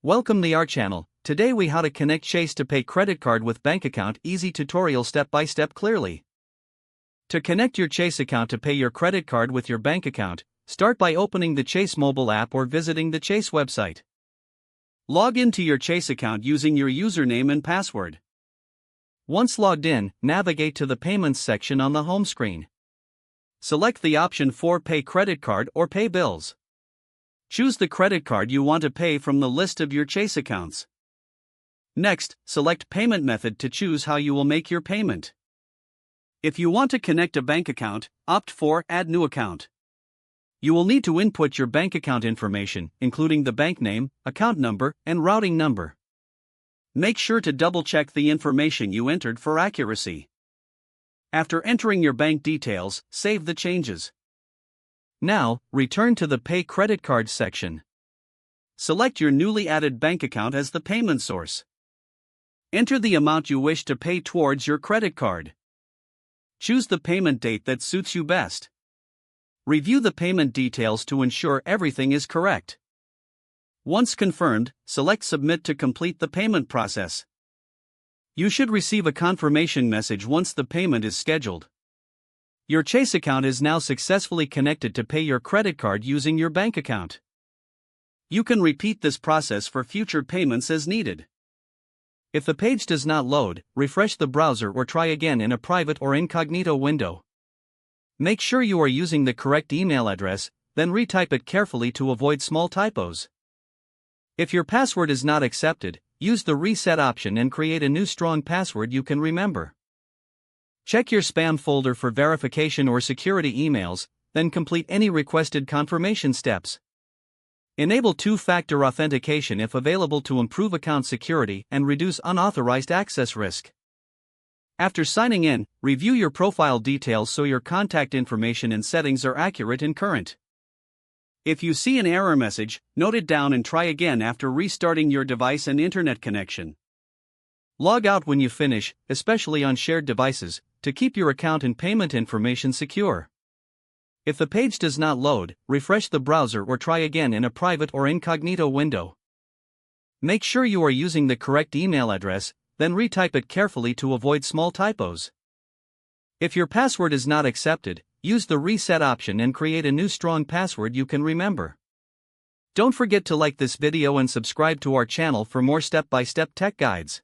Welcome to our channel. Today we how to connect Chase to Pay credit card with bank account. Easy tutorial step by step clearly. To connect your Chase account to pay your credit card with your bank account, start by opening the Chase mobile app or visiting the Chase website. Log into your Chase account using your username and password. Once logged in, navigate to the Payments section on the home screen. Select the option for Pay credit card or Pay bills. Choose the credit card you want to pay from the list of your Chase accounts. Next, select Payment Method to choose how you will make your payment. If you want to connect a bank account, opt for Add New Account. You will need to input your bank account information, including the bank name, account number, and routing number. Make sure to double-check the information you entered for accuracy. After entering your bank details, save the changes. Now, return to the Pay credit card section. Select your newly added bank account as the payment source. Enter the amount you wish to pay towards your credit card. Choose the payment date that suits you best. Review the payment details to ensure everything is correct. Once confirmed, select Submit to complete the payment process. You should receive a confirmation message once the payment is scheduled. Your Chase account is now successfully connected to pay your credit card using your bank account. You can repeat this process for future payments as needed. If the page does not load, refresh the browser or try again in a private or incognito window. Make sure you are using the correct email address, then retype it carefully to avoid small typos. If your password is not accepted, use the reset option and create a new strong password you can remember. Check your spam folder for verification or security emails, then complete any requested confirmation steps. Enable two-factor authentication if available to improve account security and reduce unauthorized access risk. After signing in, review your profile details so your contact information and settings are accurate and current. If you see an error message, note it down and try again after restarting your device and internet connection. Log out when you finish, especially on shared devices, to keep your account and payment information secure. If the page does not load, refresh the browser or try again in a private or incognito window. Make sure you are using the correct email address, then retype it carefully to avoid small typos. If your password is not accepted, use the reset option and create a new strong password you can remember. Don't forget to like this video and subscribe to our channel for more step-by-step tech guides.